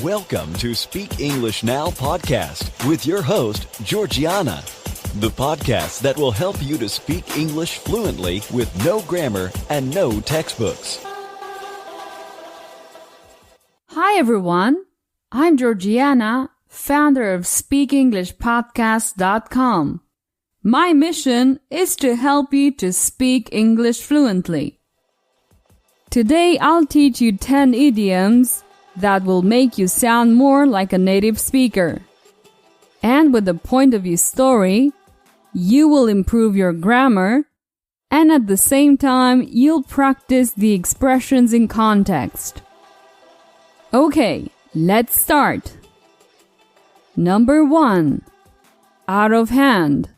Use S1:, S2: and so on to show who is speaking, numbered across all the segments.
S1: Welcome to Speak English Now podcast with your host, Georgiana, the podcast that will help you to speak English fluently with no grammar and no textbooks.
S2: Hi everyone, I'm Georgiana, founder of SpeakEnglishPodcast.com. My mission is to help you to speak English fluently. Today I'll teach you 10 idioms that will make you sound more like a native speaker. And with the point of view story, you will improve your grammar, and at the same time, you'll practice the expressions in context. Okay, let's start. Number 1. Out of hand,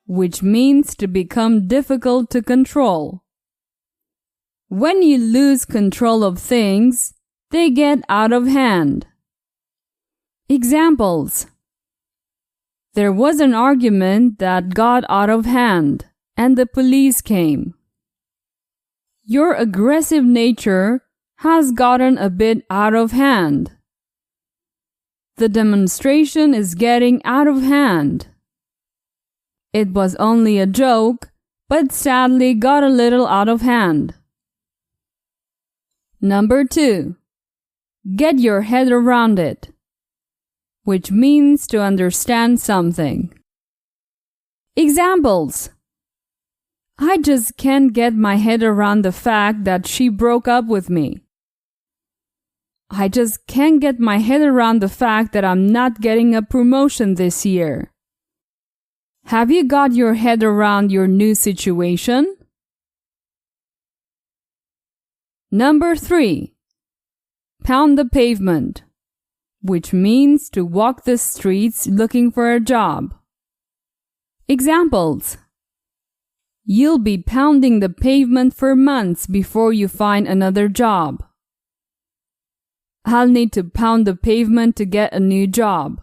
S2: which means to become difficult to control. When you lose control of things, they get out of hand. Examples. There was an argument that got out of hand, and the police came. Your aggressive nature has gotten a bit out of hand. The demonstration is getting out of hand. It was only a joke, but sadly got a little out of hand. Number 2. Get your head around it, which means to understand something. Examples. I just can't get my head around the fact that she broke up with me. I just can't get my head around the fact that I'm not getting a promotion this year. Have you got your head around your new situation? Number 3. Pound the pavement, which means to walk the streets looking for a job. Examples. You'll be pounding the pavement for months before you find another job. I'll need to pound the pavement to get a new job.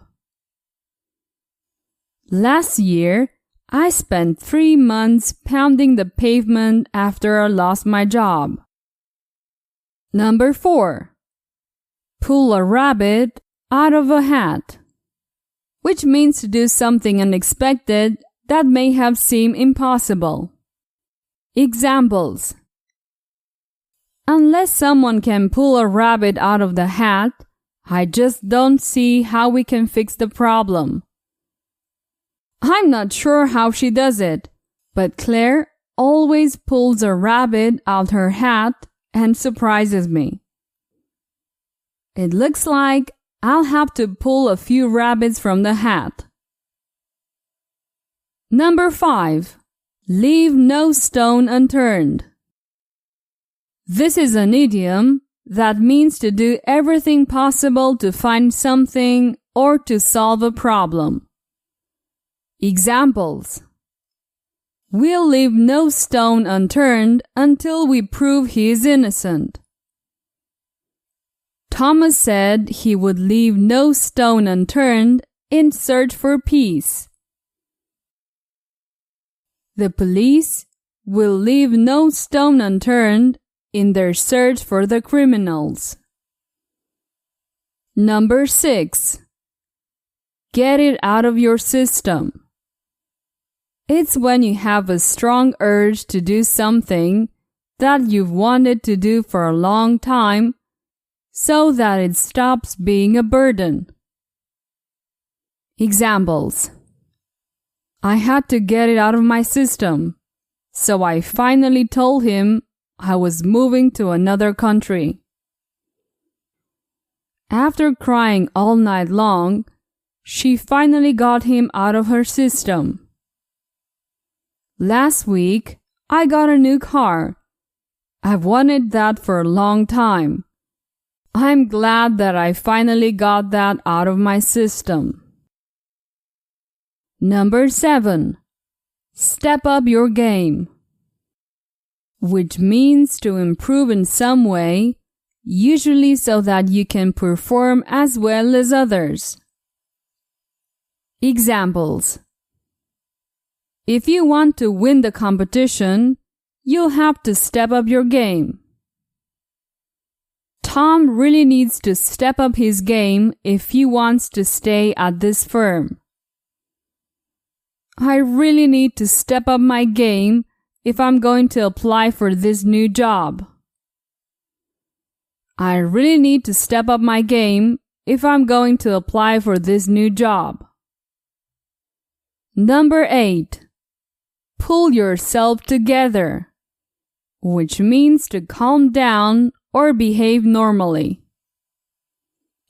S2: Last year, I spent 3 months pounding the pavement after I lost my job. Number 4. Pull a rabbit out of a hat, which means to do something unexpected that may have seemed impossible. Examples. Unless someone can pull a rabbit out of the hat, I just don't see how we can fix the problem. I'm not sure how she does it, but Claire always pulls a rabbit out her hat and surprises me. It looks like I'll have to pull a few rabbits from the hat. Number 5. Leave no stone unturned. This is an idiom that means to do everything possible to find something or to solve a problem. Examples. We'll leave no stone unturned until we prove he is innocent. Thomas said he would leave no stone unturned in search for peace. The police will leave no stone unturned in their search for the criminals. Number 6. Get it out of your system. It's when you have a strong urge to do something that you've wanted to do for a long time, so that it stops being a burden. Examples. I had to get it out of my system, so I finally told him I was moving to another country. After crying all night long, she finally got him out of her system. Last week, I got a new car. I've wanted that for a long time. I'm glad that I finally got that out of my system. Number 7. Step up your game, which means to improve in some way, usually so that you can perform as well as others. Examples. If you want to win the competition, you'll have to step up your game. Tom really needs to step up his game if he wants to stay at this firm. I really need to step up my game if I'm going to apply for this new job. I really need to step up my game if I'm going to apply for this new job. Number 8. Pull yourself together, which means to calm down or behave normally.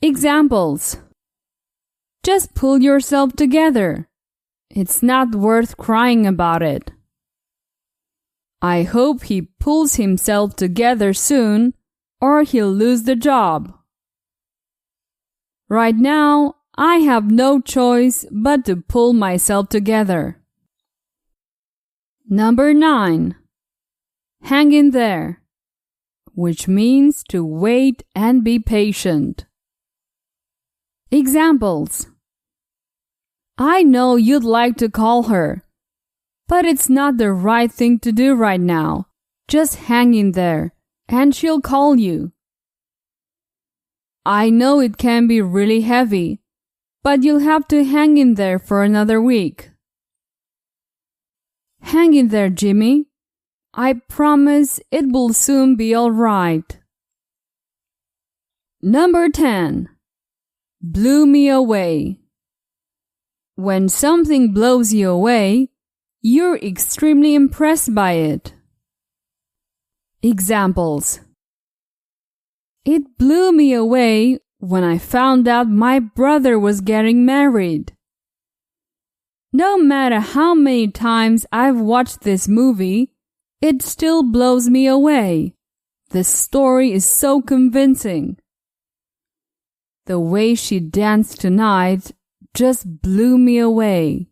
S2: Examples. Just pull yourself together. It's not worth crying about it. I hope he pulls himself together soon, or he'll lose the job. Right now, I have no choice but to pull myself together. Number 9. Hang in there, which means to wait and be patient. Examples. I know you'd like to call her, but it's not the right thing to do right now. Just hang in there, and she'll call you. I know it can be really heavy, but you'll have to hang in there for another week. Hang in there, Jimmy. I promise it will soon be all right. Number 10. Blew me away. When something blows you away, you're extremely impressed by it. Examples. It blew me away when I found out my brother was getting married. No matter how many times I've watched this movie, it still blows me away. The story is so convincing. The way she danced tonight just blew me away.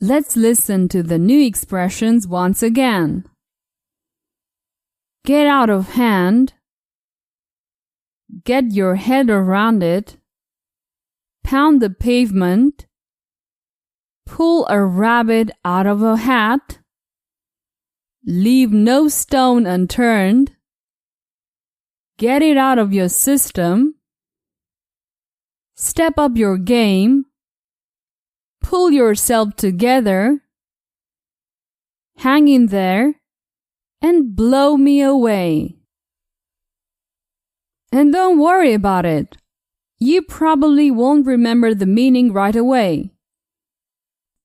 S2: Let's listen to the new expressions once again. Get out of hand. Get your head around it. Pound the pavement. Pull a rabbit out of a hat. Leave no stone unturned. Get it out of your system. Step up your game. Pull yourself together. Hang in there. And blow me away. And don't worry about it. You probably won't remember the meaning right away.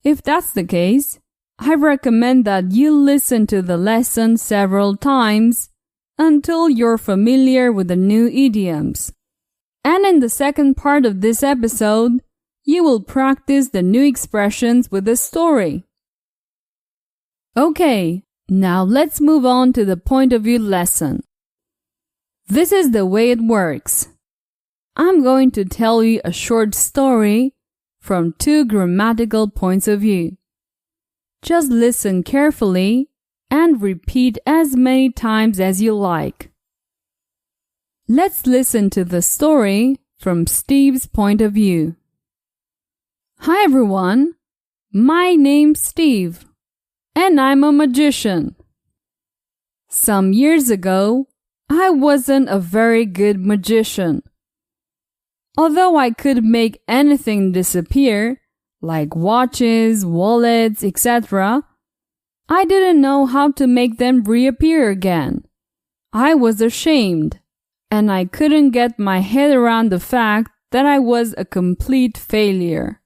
S2: If that's the case, I recommend that you listen to the lesson several times until you're familiar with the new idioms. And in the second part of this episode, you will practice the new expressions with a story. Okay, now let's move on to the point of view lesson. This is the way it works. I'm going to tell you a short story from 2 grammatical points of view. Just listen carefully and repeat as many times as you like. Let's listen to the story from Steve's point of view. Hi everyone, my name's Steve, and I'm a magician. Some years ago, I wasn't a very good magician. Although I could make anything disappear, like watches, wallets, etc., I didn't know how to make them reappear again. I was ashamed, and I couldn't get my head around the fact that I was a complete failure.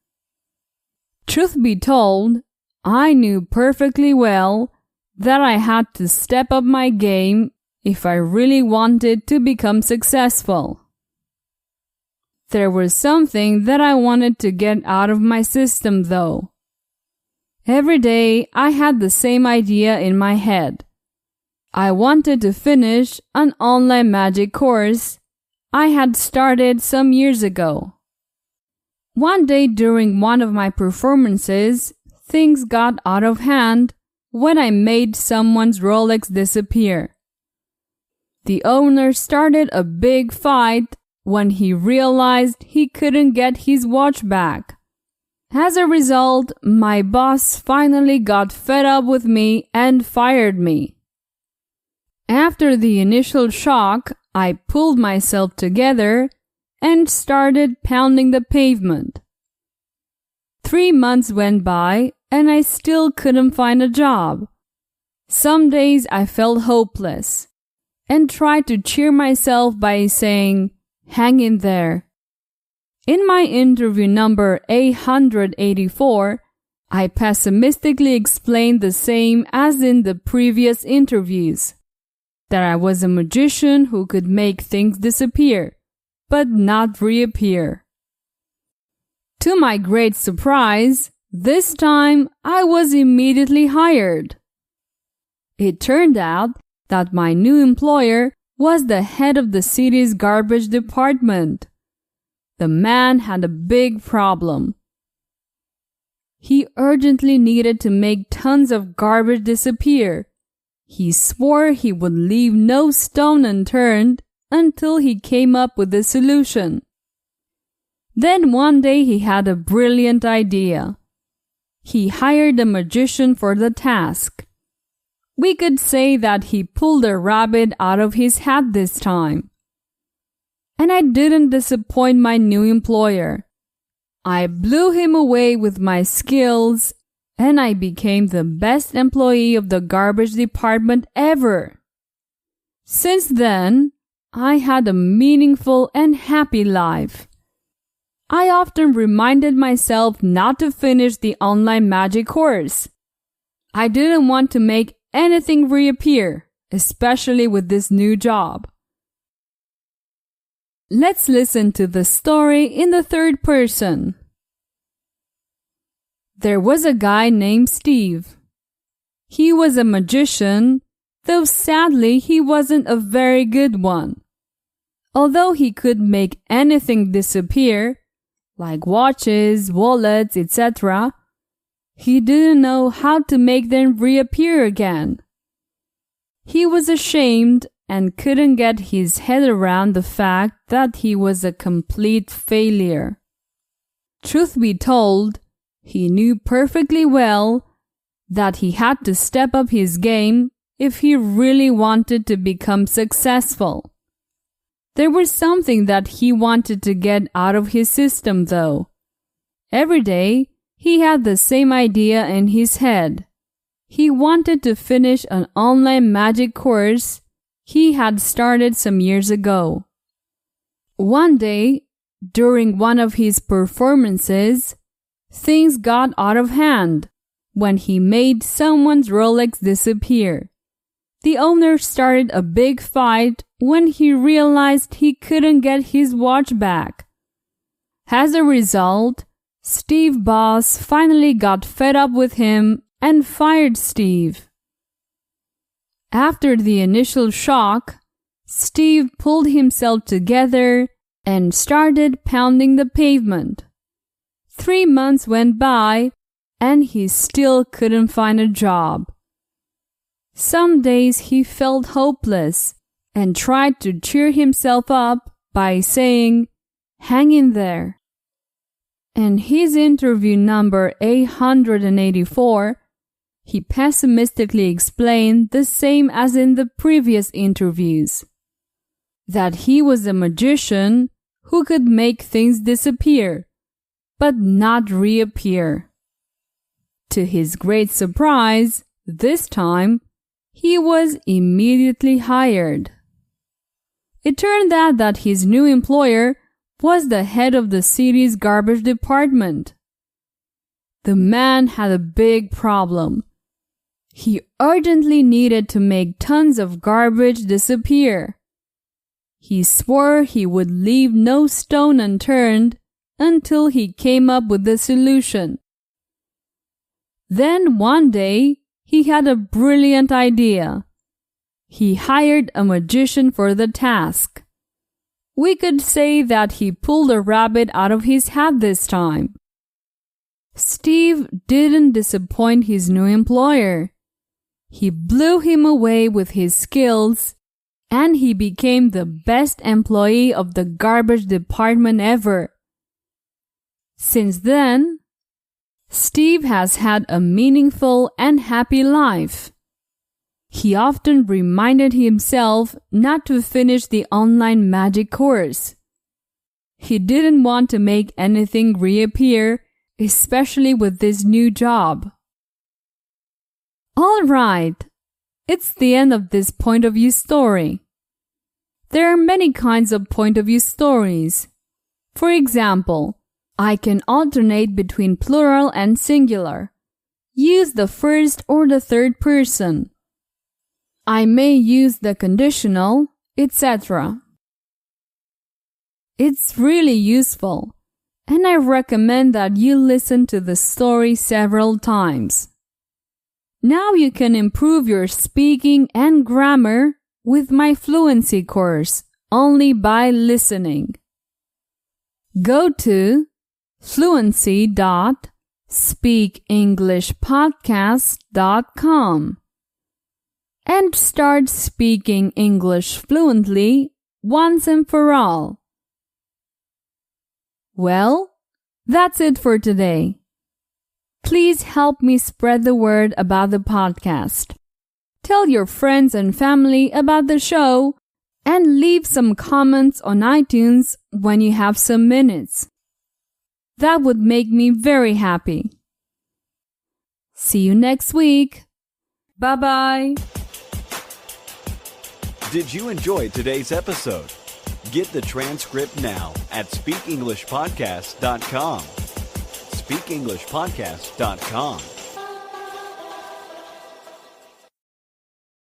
S2: Truth be told, I knew perfectly well that I had to step up my game if I really wanted to become successful. There was something that I wanted to get out of my system though. Every day I had the same idea in my head. I wanted to finish an online magic course I had started some years ago. One day during one of my performances, things got out of hand when I made someone's Rolex disappear. The owner started a big fight when he realized he couldn't get his watch back. As a result, my boss finally got fed up with me and fired me. After the initial shock, I pulled myself together and started pounding the pavement. 3 months went by and I still couldn't find a job. Some days I felt hopeless and tried to cheer myself by saying, "Hang in there." In my interview number 884, I pessimistically explained the same as in the previous interviews, that I was a magician who could make things disappear, but not reappear. To my great surprise, this time I was immediately hired. It turned out that my new employer was the head of the city's garbage department. The man had a big problem. He urgently needed to make tons of garbage disappear. He swore he would leave no stone unturned until he came up with a solution. Then one day he had a brilliant idea. He hired a magician for the task. We could say that he pulled a rabbit out of his hat this time. And I didn't disappoint my new employer. I blew him away with my skills, and I became the best employee of the garbage department ever. Since then, I had a meaningful and happy life. I often reminded myself not to finish the online magic course. I didn't want to make anything reappear, especially with this new job. Let's listen to the story in the third person. There was a guy named Steve. He was a magician, though sadly he wasn't a very good one. Although he could make anything disappear, like watches, wallets, etc., he didn't know how to make them reappear again. He was ashamed and couldn't get his head around the fact that he was a complete failure. Truth be told, he knew perfectly well that he had to step up his game if he really wanted to become successful. There was something that he wanted to get out of his system, though. Every day, he had the same idea in his head. He wanted to finish an online magic course he had started some years ago. One day, during one of his performances, things got out of hand when he made someone's Rolex disappear. The owner started a big fight when he realized he couldn't get his watch back. As a result, Steve's boss finally got fed up with him and fired Steve. After the initial shock, Steve pulled himself together and started pounding the pavement. 3 months went by and he still couldn't find a job. Some days he felt hopeless and tried to cheer himself up by saying, "Hang in there." In his interview number 884, he pessimistically explained the same as in the previous interviews, that he was a magician who could make things disappear, but not reappear. To his great surprise, this time, he was immediately hired. It turned out that his new employer was the head of the city's garbage department. The man had a big problem. He urgently needed to make tons of garbage disappear. He swore he would leave no stone unturned until he came up with the solution. Then one day, he had a brilliant idea. He hired a magician for the task. We could say that he pulled a rabbit out of his hat this time. Steve didn't disappoint his new employer. He blew him away with his skills, and he became the best employee of the garbage department ever. Since then, Steve has had a meaningful and happy life. He often reminded himself not to finish the online magic course. He didn't want to make anything reappear, especially with this new job. All right, it's the end of this point of view story. There are many kinds of point of view stories. For example, I can alternate between plural and singular. Use the first or the third person. I may use the conditional, etc. It's really useful, and I recommend that you listen to the story several times. Now you can improve your speaking and grammar with my fluency course only by listening. Go to fluency.speakenglishpodcast.com and start speaking English fluently once and for all. Well, that's it for today. Please help me spread the word about the podcast. Tell your friends and family about the show and leave some comments on iTunes when you have some minutes. That would make me very happy. See you next week. Bye-bye.
S1: Did you enjoy today's episode? Get the transcript now at speakenglishpodcast.com. speakenglishpodcast.com.